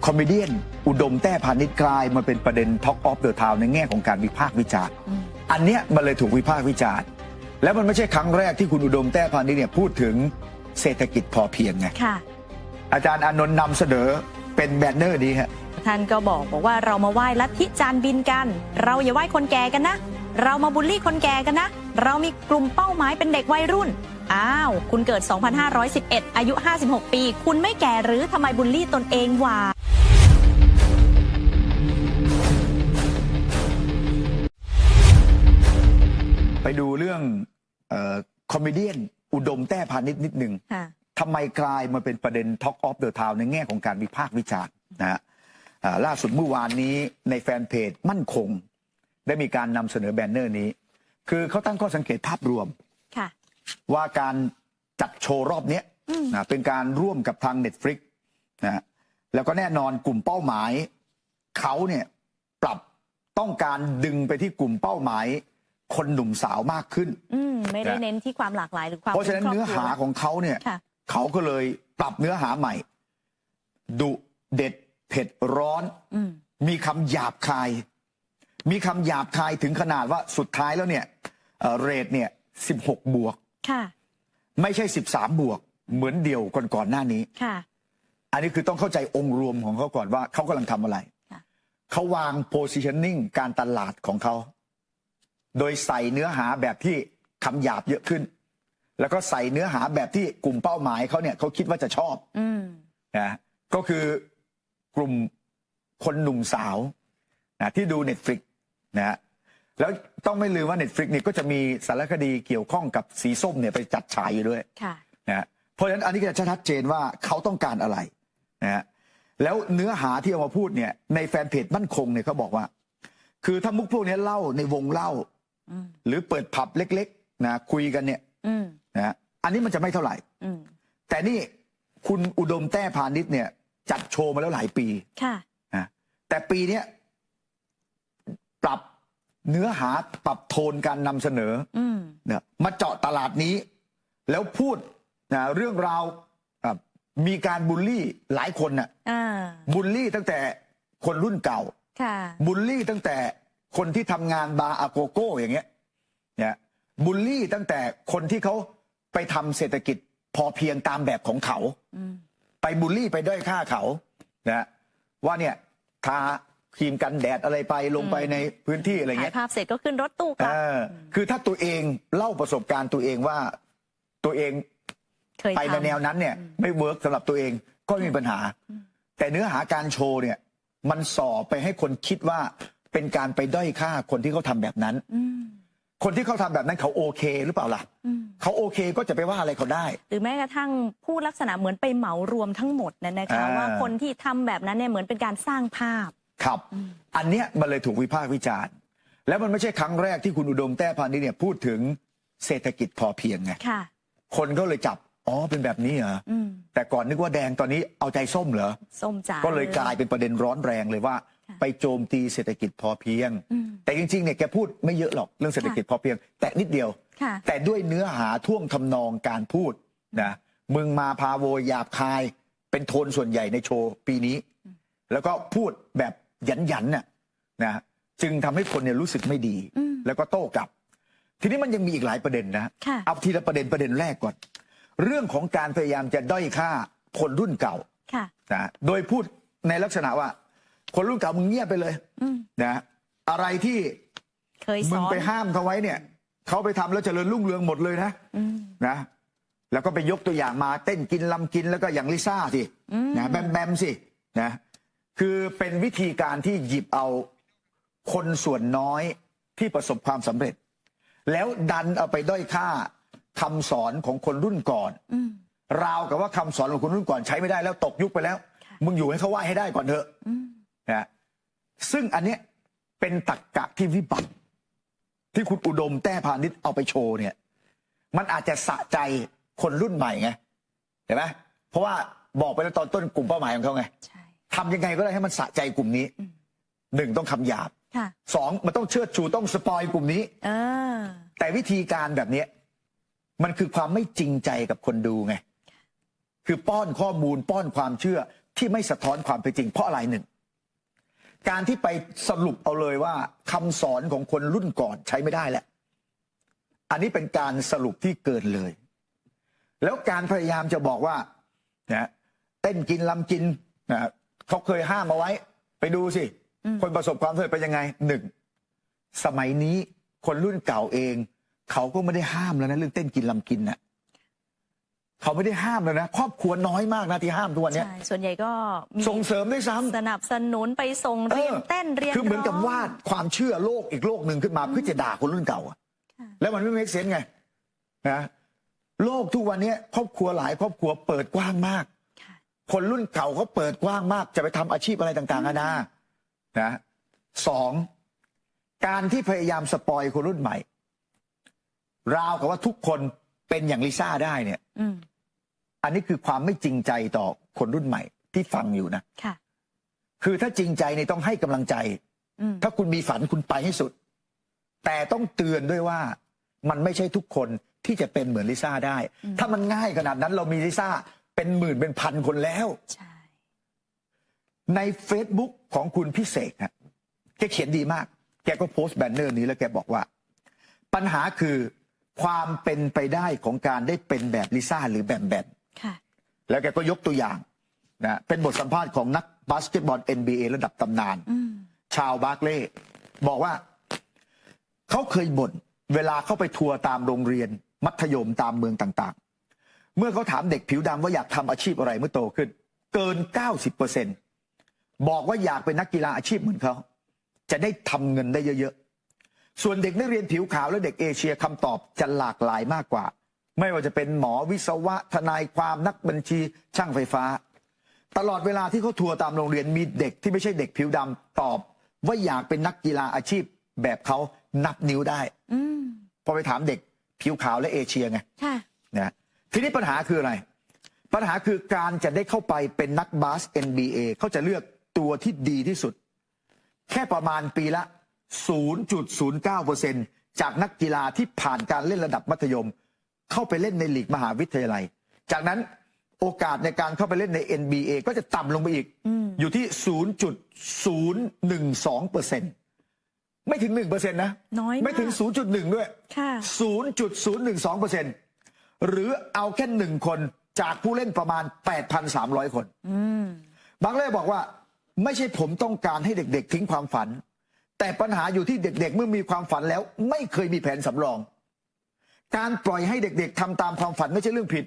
คอมเมเดี้อุดมแต้พานิชกลายมาเป็นประเด็น Talk of the Town ในแง่ของการวิพากษ์วิจารณ์อันเนี้ยมันเลยถูกวิพากษ์วิจารณ์แล้วมันไม่ใช่ครั้งแรกที่คุณอุดมแต้พานิชเนี่ยพูดถึงเศรษฐกิจพอเพียงไงอาจารย์อานนท์นำเสนอเป็นแบนเนอร์นี้ฮะท่านก็บอกว่าเรามาไหว้ลัทธิจานบินกันเราอย่าไหว้คนแก่กันนะเรามาบูลลี่คนแก่กันนะเรามีกลุ่มเป้าหมายเป็นเด็กวัยรุ่นอ้าวคุณเกิด 2511 อายุ 56 ปีคุณไม่แก่หรือทำไมบูลลี่ตนเองวะไปดูเรื่องคอมเมเดี้อุดมแต้พานิชนิดหนึ่งทำไมกลายมาเป็นประเด็น Talk of the Town ในแง่ของการวิพากษ์วิจารณ์นะฮะล่าสุดเมื่อวานนี้ในแฟนเพจมั่นคงได้มีการนำเสนอแบนเนอร์นี้คือเขาตั้งข้อสังเกตภาพรวมว่าการจัดโชว์รอบนี้นะเป็นการร่วมกับทาง Netflix นะแล้วก็แน่นอนกลุ่มเป้าหมายเขาเนี่ยปรับต้องการดึงไปที่กลุ่มเป้าหมายคนหนุ่มสาวมากขึ้นไม่ได้เน้นที่ความหลากหลายหรือความเพราะฉะนั้นเนื้อหาของเขาเนี่ยเขาก็เลยปรับเนื้อหาใหม่ดุเด็ดเผ็ดร้อนมีคำหยาบคายถึงขนาดว่าสุดท้ายแล้วเนี่ยเรทเนี่ย16 บวกไม่ใช่13 บวกเหมือนเดียวก่อนหน้านี้อันนี้คือต้องเข้าใจองค์รวมของเขาก่อนว่าเขากำลังทำอะไรเขาวาง positioning การตลาดของเขาโดยใส่เนื้อหาแบบที่คำหยาบเยอะขึ้นแล้วก็ใส่เนื้อหาแบบที่กลุ่มเป้าหมายเขาเนี่ยเขาคิดว่าจะชอบนะก็คือกลุ่มคนหนุ่มสาวนะที่ดู Netflix นะแล้วต้องไม่ลืมว่า Netflix เนี่ยก็จะมีสารคดีเกี่ยวข้องกับสีส้มเนี่ยไปจัดฉายอยู่ด้วยนะเพราะฉะนั้นอันนี้ก็จะชัดเจนว่าเขาต้องการอะไรนะแล้วเนื้อหาที่เอามาพูดเนี่ยในแฟนเพจมั่นคงเนี่ยเขาบอกว่าคือถ้ามุกพวกนี้เล่าในวงเล่าหรือเปิดผับเล็กๆนะคุยกันเนี่ยนะอันนี้มันจะไม่เท่าไหร่แต่นี่คุณอุดมแต้พานิชเนี่ยจัดโชว์มาแล้วหลายปีนะแต่ปีนี้ปรับเนื้อหาปรับโทนการนำเสนอเนี่ยมาเจาะตลาดนี้แล้วพูดนะเรื่องราวมีการบูลลี่หลายคนน่ะบูลลี่ตั้งแต่คนรุ่นเก่าบูลลี่ตั้งแต่คนที่ทำงานบาร์อาโกโก้อย่างเงี้ยเนี่ยบูลลี่ตั้งแต่คนที่เขาไปทำเศรษฐกิจพอเพียงตามแบบของเขาไปบูลลี่ไปด้อยค่าเขานะว่าเนี่ยทาครีมกันแดดอะไรไปลงไปในพื้นที่อะไรเงี้ยถ่ายภาพเสร็จก็ขึ้นรถตู้กลับคือถ้าตัวเองเล่าประสบการณ์ตัวเองว่าตัวเองไปในแนวนั้นเนี่ยไม่เวิร์กสำหรับตัวเองก็ไม่มีปัญหาแต่เนื้อหาการโชว์เนี่ยมันส่อไปให้คนคิดว่าเป็นการไปด้อยค่าคนที่เขาทำแบบนั้นคนที่เขาทำแบบนั้นเขาโอเคหรือเปล่าล่ะเขาโอเคก็จะไปว่าอะไรเขาได้หรือแม้กระทั่งพูดลักษณะเหมือนไปเหมารวมทั้งหมดนั่นนะคะว่าคนที่ทำแบบนั้นเนี่ยเหมือนเป็นการสร้างภาพครับอันเนี้ยมันเลยถูกวิพากษ์วิจารณ์แล้วมันไม่ใช่ครั้งแรกที่คุณอุดมแต้พานิชเนี่ยพูดถึงเศรษฐกิจพอเพียงไงคนก็เลยจับอ๋อเป็นแบบนี้เหรอแต่ก่อนนึกว่าแดงตอนนี้เอาใจส้มเหรอส้มจ๋าก็เลยกลายเป็นประเด็นร้อนแรงเลยว่าไปโจมตีเศรษฐกิจพอเพียงแต่จริงๆเนี่ยแกพูดไม่เยอะหรอกเรื่องเศรษฐกิจพอเพียงแต่นิดเดียวแต่ด้วยเนื้อหาท่วงทำนองการพูดนะมึงมาพาโวยหยาบคายเป็นโทนส่วนใหญ่ในโชว์ปีนี้แล้วก็พูดแบบหยันๆน่ะนะจึงทำให้คนเนี่ยรู้สึกไม่ดีแล้วก็โต้กลับทีนี้มันยังมีอีกหลายประเด็นนะเอาทีละประเด็นแรกก่อนเรื่องของการพยายามจะด้อยค่าคนรุ่นเก่านะโดยพูดในลักษณะว่าคนรุ่นเก่ามึงเงียบไปเลยนะอะไรที่มึงไปห้ามเขาไว้เนี่ยเขาไปทำแล้วเจริญรุ่งเรืองหมดเลยนะแล้วก็ไปยกตัวอย่างมาเต้นกินลำกินแล้วก็อย่างลิซ่าสินะแบมสินะคือเป็นวิธีการที่หยิบเอาคนส่วนน้อยที่ประสบความสำเร็จแล้วดันเอาไปด้อยค่าคำสอนของคนรุ่นก่อนราวกับว่าคำสอนของคนรุ่นก่อนใช้ไม่ได้แล้วตกยุคไปแล้วมึงอยู่ให้เขาไหว้ให้ได้ก่อนเถอะนะซึ่งอันเนี้ยเป็นตรรกะที่วิบัติที่คุณอุดมแต้พานิชเอาไปโชว์เนี่ยมันอาจจะสะใจคนรุ่นใหม่ไงเห็นไหมเพราะว่าบอกไปแล้วตอนต้นกลุ่มเป้าหมายของเขาไงทำยังไงก็ได้ให้มันสะใจกลุ่มนี้หนึ่งต้องคำหยาบสองมันต้องเชิดชูต้องสปอยกลุ่มนี้แต่วิธีการแบบนี้มันคือความไม่จริงใจกับคนดูไงคือป้อนข้อมูลป้อนความเชื่อ ที่ไม่สะท้อนความเป็นจริงเพราะอะไรหนึ่งการที่ไปสรุปเอาเลยว่าคำสอนของคนรุ่นก่อนใช้ไม่ได้แหละอันนี้เป็นการสรุปที่เกินเลย แล้วการพยายามจะบอกว่านะเต้นกินลำกินนะเขาเคยห้ามเอาไว้ไปดูสิคนประสบความสำเร็จเป็นยังไงหนึ่งสมัยนี้คนรุ่นเก่าเองเขาก็ไม่ได้ห้ามแล้วนะเรื่องเต้นกินลำกินน่ะเขาไม่ได้ห้ามแล้วนะครอบครัวน้อยมากนะที่ห้ามทุกวันนี้ ใช่ส่วนใหญ่ก็มี ส่งเสริมด้วยซ้ำ สนับสนุนไปส่งเรียนเต้นเรียน คือเหมือนกับ ร้ง วาดความเชื่อโลกอีกโลกหนึ่งขึ้นมาเพื่อจะด่าคนรุ่นเก่าอะแล้วมันไม่เมคเซนส์ไงนะโลกทุกวันนี้ครอบครัวหลายครอบครัวเปิดกว้างมากคนรุ่นเก่าเขาเปิดกว้างมากจะไปทำอาชีพอะไรต่างๆนะสองการที่พยายามสปอยคนรุ่นใหม่ราวกับว่าทุกคนเป็นอย่างลิซ่าได้เนี่ยอันนี้คือความไม่จริงใจต่อคนรุ่นใหม่ที่ฟังอยู่นะคือถ้าจริงใจเนี่ยต้องให้กำลังใจถ้าคุณมีฝันคุณไปให้สุดแต่ต้องเตือนด้วยว่ามันไม่ใช่ทุกคนที่จะเป็นเหมือนลิซ่าได้ถ้ามันง่ายขนาดนั้นเรามีลิซ่าเป็นหมื่นเป็นพันคนแล้วใน Facebook ของคุณพิเศษฮะแกเขียนดีมากแกก็โพสต์แบนเนอร์นี้แล้วแกบอกว่าปัญหาคือความเป็นไปได้ของการได้เป็นแบบลิซ่าหรือแบมแบมแล้วแกก็ยกตัวอย่างนะเป็นบทสัมภาษณ์ของนักบาสเกตบอล NBA ระดับตำนานชาวบาร์เล่บอกว่าเขาเคยบ่นเวลาเข้าไปทัวร์ตามโรงเรียนมัธยมตามเมืองต่างๆเมื่อเขาถามเด็กผิวดำว่าอยากทำอาชีพอะไรเมื่อโตขึ้นเกิน 90%บอกว่าอยากเป็นนักกีฬาอาชีพเหมือนเขาจะได้ทำเงินได้เยอะๆส่วนเด็กนักเรียนผิวขาวและเด็กเอเชียคำตอบจะหลากหลายมากกว่าไม่ว่าจะเป็นหมอวิศวะทนายความนักบัญชีช่างไฟฟ้าตลอดเวลาที่เขาทัวร์ตามโรงเรียนมีเด็กที่ไม่ใช่เด็กผิวดำตอบว่าอยากเป็นนักกีฬาอาชีพแบบเขานับนิ้วได้พอไปถามเด็กผิวขาวและเอเชียไงนะทีนี้ปัญหาคืออะไรปัญหาคือการจะได้เข้าไปเป็นนักบาส NBA เขาจะเลือกตัวที่ดีที่สุดแค่ประมาณปีละ 0.09% จากนักกีฬาที่ผ่านการเล่นระดับมัธยมเข้าไปเล่นในลีกมหาวิทยาลัยจากนั้นโอกาสในการเข้าไปเล่นใน NBA ก็จะต่ำลงไปอีกอยู่ที่ 0.012% ไม่ถึง 1% นะน้อยมากไม่ถึง 0.1 ด้วย 0.012% หรือเอาแค่1คนจากผู้เล่นประมาณ 8,300 คนบางเล่บอกว่าไม่ใช่ผมต้องการให้เด็กๆทิ้งความฝันแต่ปัญหาอยู่ที่เด็กๆเมื่อมีความฝันแล้วไม่เคยมีแผนสำรองการปล่อยให้เด็กๆทำตามความฝันไม่ใช่เรื่องผิด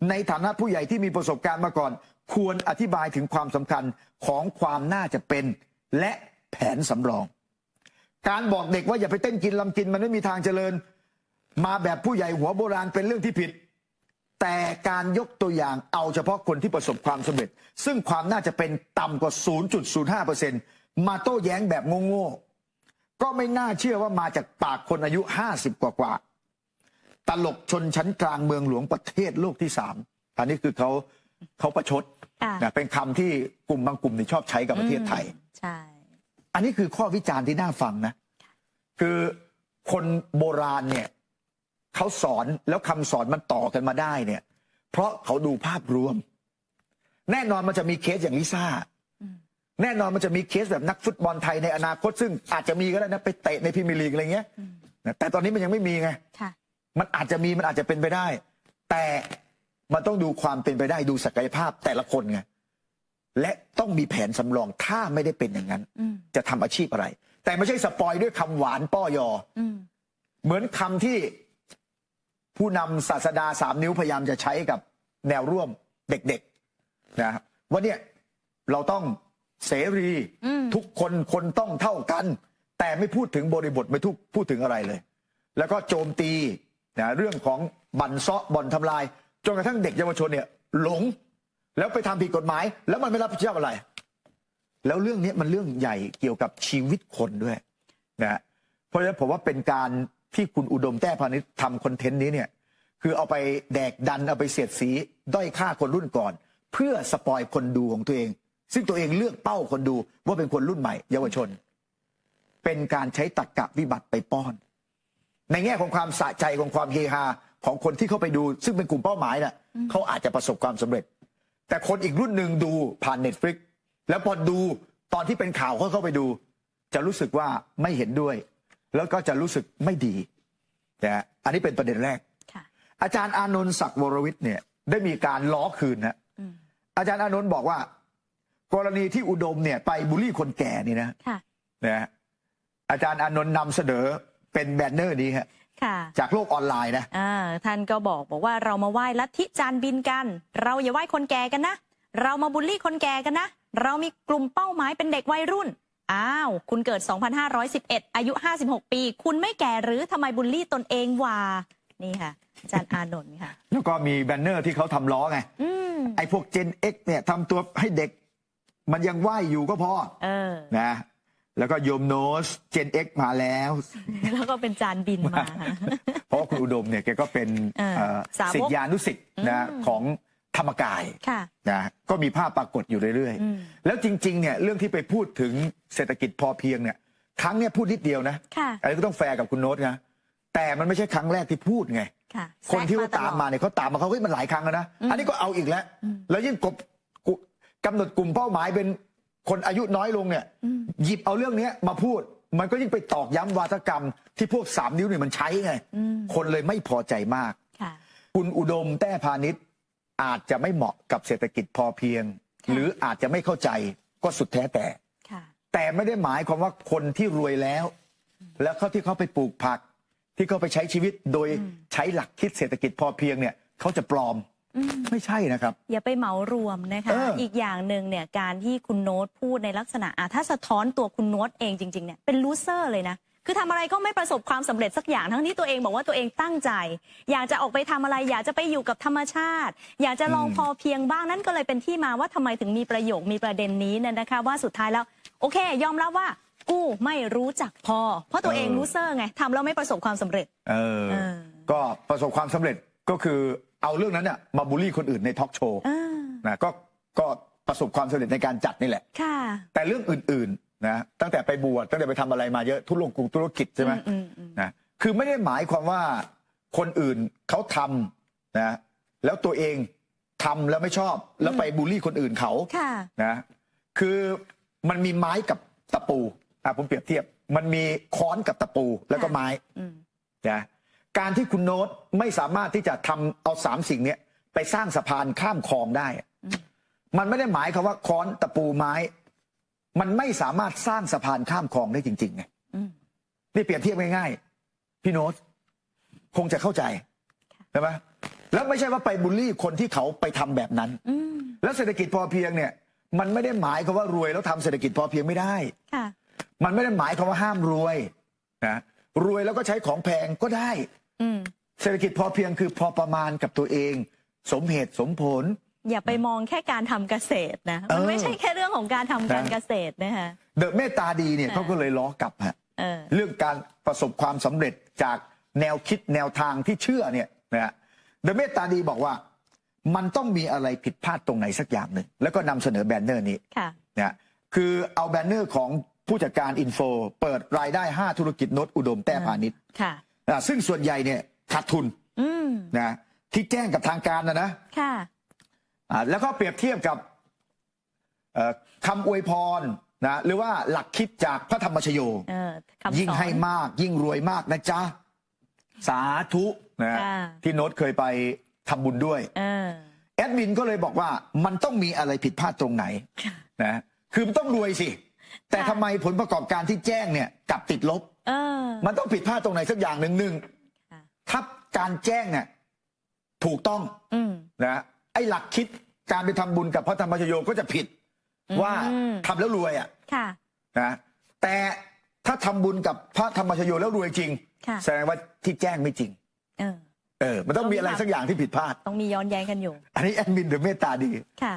ในฐานะผู้ใหญ่ที่มีประสบการณ์มาก่อนควรอธิบายถึงความสำคัญของความน่าจะเป็นและแผนสำรองการบอกเด็กว่าอย่าไปเต้นกินลำกินมันไม่มีทางเจริญมาแบบผู้ใหญ่หัวโบราณเป็นเรื่องที่ผิดแต่การยกตัวอย่างเอาเฉพาะคนที่ประสบความสำเร็จซึ่งความน่าจะเป็นต่ำกว่า 0.05% มาโต้แย้งแบบโง่ๆก็ไม่น่าเชื่อว่ามาจากปากคนอายุ50กว่าตลกชนชั้นกลางเมืองหลวงประเทศโลกที่3อันนี้คือเขาประชดนะเป็นคำที่กลุ่มบางกลุ่มที่ชอบใช้กับประเทศไทยใช่อันนี้คือข้อวิจารณ์ที่น่าฟังนะคือคนโบราณเนี่ยเขาสอนแล้วคำสอนมันต่อกันมาได้เนี่ยเพราะเขาดูภาพรวมแน่นอนมันจะมีเคสอย่างลิซ่าแน่นอนมันจะมีเคสแบบนักฟุตบอลไทยในอนาคตซึ่งอาจจะมีก็ได้นะไปเตะในพรีเมียร์ลีกอะไรเงี้ยแต่ตอนนี้มันยังไม่มีไงมันอาจจะมีมันอาจจะเป็นไปได้แต่มันต้องดูความเป็นไปได้ดูศักยภาพแต่ละคนไงและต้องมีแผนสำรองถ้าไม่ได้เป็นอย่างนั้นจะทำอาชีพอะไรแต่ไม่ใช่สปอยด้วยคำหวานป้อยอเหมือนคำที่ผู้นำศาสดา3 นิ้วพยายามจะใช้กับแนวร่วมเด็กๆนะว่าเนี่ยเราต้องเสรีทุกคนต้องเท่ากันแต่ไม่พูดถึงบริบทไม่พูดถึงอะไรเลยแล้วก็โจมตีนะเรื่องของบั่นเซาะบ่อนทำลายจนกระทั่งเด็กเยาวชนเนี่ยหลงแล้วไปทำผิดกฎหมายแล้วมันไม่รับผิดชอบอะไรแล้วเรื่องนี้มันเรื่องใหญ่เกี่ยวกับชีวิตคนด้วยนะเพราะฉะนั้นผมว่าเป็นการที่คุณอุดมแต้พานิชทำคอนเทนต์นี้เนี่ยคือเอาไปแดกดันเอาไปเสียดสีด้อยค่าคนรุ่นก่อนเพื่อสปอยคนดูของตัวเองซึ่งตัวเองเลือกเป้าคนดูว่าเป็นคนรุ่นใหม่เยาวชนเป็นการใช้ตรรกะวิบัติไปป้อนในแง่ของความสะใจของความเฮฮาของคนที่เข้าไปดูซึ่งเป็นกลุ่มเป้าหมายน่ะเขาอาจจะประสบความสำเร็จ แต่คนอีกรุ่นหนึ่งดูผ่าน Netflix แล้วพอดูตอนที่เป็นข่าวเขาเข้าไปดู จะรู้สึกว่าไม่เห็นด้วย แล้วก็จะรู้สึกไม่ดีนะอันนี้เป็นประเด็นแรกอาจารย์อานนท์ศักดิ์วรวิทย์เนี่ยได้มีการล้อคืนนะอาจารย์อานนท์บอกว่ากรณีที่อุดมเนี่ยไปบูลลี่คนแก่นี่นะอาจารย์อานนท์นำเสนอเป็นแบนเนอร์นี้ฮะจากโลกออนไลน์นะท่านก็บอกว่าเรามาไหว้ลัทธิจานบินกันเราอย่าไหว้คนแก่กันนะเรามาบูลลี่คนแก่กันนะเรามีกลุ่มเป้าหมายเป็นเด็กวัยรุ่นอ้าวคุณเกิด 2511 อายุ 56 ปี คุณไม่แก่หรือทำไมบูลลี่ตนเองวะนี่ค่ะอาจารย์อานนท์ค่ะแล้วก็มีแบนเนอร์ที่เขาทำล้อไงไอ้พวก Gen X เนี่ยทำตัวให้เด็กมันยังไหวอยู่ก็พอนะแล้วก็โยมโนส Gen X มาแล้วแล้วก็เป็นจานบินมาเพราะคุณอุดมเนี่ยแกก็เป็นศิษยานุศิษย์นะของธรรมกายนะก็มีภาพปรากฏอยู่เรื่อยๆแล้วจริงๆเนี่ยเรื่องที่ไปพูดถึงเศรษฐกิจพอเพียงเนี่ยครั้งเนี้ยพูดนิดเดียวนะอันนี้ก็ต้องแฟร์กับคุณโน้ตนะแต่มันไม่ใช่ครั้งแรกที่พูดไงคนที่เขาตามมาเนี่ยเขาตามมาเขามันหลายครั้งแล้วนะอันนี้ก็เอาอีกแล้วแล้วยิ่งกำหนดกลุ่มเป้าหมายเป็นคนอายุน้อยลงเนี่ยหยิบเอาเรื่องนี้มาพูดมันก็ยิ่งไปตอกย้ำวาทกรรมที่พวก3 นิ้วเนี่ยมันใช้ไงคนเลยไม่พอใจมากคุณอุดมแต้พาณิชย์อาจจะไม่เหมาะกับเศรษฐกิจพอเพียงหรืออาจจะไม่เข้าใจก็สุดแท้แต่ไม่ได้หมายความว่าคนที่รวยแล้วเขาที่เขาไปปลูกผักที่เขาไปใช้ชีวิตโดยใช้หลักคิดเศรษฐกิจพอเพียงเนี่ยเขาจะปลอมไม่ใช่นะครับอย่าไปเหมารวมนะคะอีกอย่างหนึ่งเนี่ยการที่คุณโน้ตพูดในลักษณะถ้าสะท้อนตัวคุณโน้ตเองจริงๆเนี่ยเป็นลูเซอร์เลยนะคือทำอะไรก็ไม่ประสบความสำเร็จสักอย่างทั้งที่ตัวเองบอกว่าตัวเองตั้งใจอยากจะออกไปทำอะไรอยากจะไปอยู่กับธรรมชาติอยากจะลองพอเพียงบ้างนั่นก็เลยเป็นที่มาว่าทำไมถึงมีประโยคมีประเด็นนี้เนี่ยนะคะว่าสุดท้ายแล้วโอเคยอมรับว่ากูไม่รู้จักพอเพราะตัวเองลูเซอร์ไงทำแล้วไม่ประสบความสำเร็จก็ประสบความสำเร็จก็คือเอาเรื่องนั้นเนี่ยมาบูลลี่คนอื่นในทอล์กโชว์นะก็ประสบความสำเร็จในการจัดนี่แหละแต่เรื่องอื่นๆนะตั้งแต่ไปบวชตั้งแต่ไปทำอะไรมาเยอะธุรกิจใช่ไหมนะคือไม่ได้หมายความว่าคนอื่นเขาทำนะแล้วตัวเองทำแล้วไม่ชอบแล้วไปบูลลี่คนอื่นเขานะคือมันมีไม้กับตะปูผมเปรียบเทียบมันมีค้อนกับตะปูแล้วก็ไม้นะการที่คุณโน้ตไม่สามารถที่จะทำเอา3 สิ่งนี้ไปสร้างสะพานข้ามคลองได้มันไม่ได้หมายความว่าค้อนตะปูไม้มันไม่สามารถสร้างสะพานข้ามคลองได้จริงๆไงนี่เปรียบเทียบง่ายๆพี่โน้ตคงจะเข้าใจใช่ไหมแล้วไม่ใช่ว่าไปบูลลี่คนที่เขาไปทำแบบนั้นแล้วเศรษฐกิจพอเพียงเนี่ยมันไม่ได้หมายความว่ารวยแล้วทำเศรษฐกิจพอเพียงไม่ได้มันไม่ได้หมายความว่าห้ามรวยนะรวยแล้วก็ใช้ของแพงก็ได้เศรษฐกิจพอเพียงคือพอประมาณกับตัวเองสมเหตุสมผลอย่าไปมองแค่การทำเกษตรนะมันไม่ใช่แค่เรื่องของการทำการเกษตรนะคะเดอะเมตตาดีเนี่ยเขาก็เลยล้อกลับฮะเรื่องการประสบความสำเร็จจากแนวคิดแนวทางที่เชื่อเนี่ยนะฮะเดอะเมตตาดีบอกว่ามันต้องมีอะไรผิดพลาดตรงไหนสักอย่างหนึ่งแล้วก็นำเสนอแบนเนอร์นี้นะคือเอาแบนเนอร์ของผู้จัดการอินโฟเปิดรายได้5 ธุรกิจโน้ตอุดมแต้พาณิชย์ซึ่งส่วนใหญ่เนี่ยขาดทุนนะที่แจ้งกับทางการนะแล้วก็เปรียบเทียบกับคำอวยพรนะหรือว่าหลักคิดจากพระธรรมชโยยิ่งให้มากยิ่งรวยมากนะจ๊ะสาธุนะที่โน้ตเคยไปทำบุญด้วยแอดมินก็เลยบอกว่ามันต้องมีอะไรผิดพลาดตรงไหนนะคือมันต้องรวยสิแต่ทำไมผลประกอบการที่แจ้งเนี่ยกลับติดลบมันต้องผิดพลาดตรงไหนสักอย่างหนึ่งถ้าการแจ้งเนี่ยถูกต้องนะไอ้หลักคิดการไปทำบุญกับพระธรรมชโยก็จะผิดว่าทำแล้วรวยนะแต่ถ้าทำบุญกับพระธรรมชโยแล้วรวยจริงแสดงว่าที่แจ้งไม่จริงมันต้องมีอะไรสักอย่างที่ผิดพลาดต้องมีย้อนแย้งกันอยู่อันนี้แอดมินหรือเมตตาดีค่ะ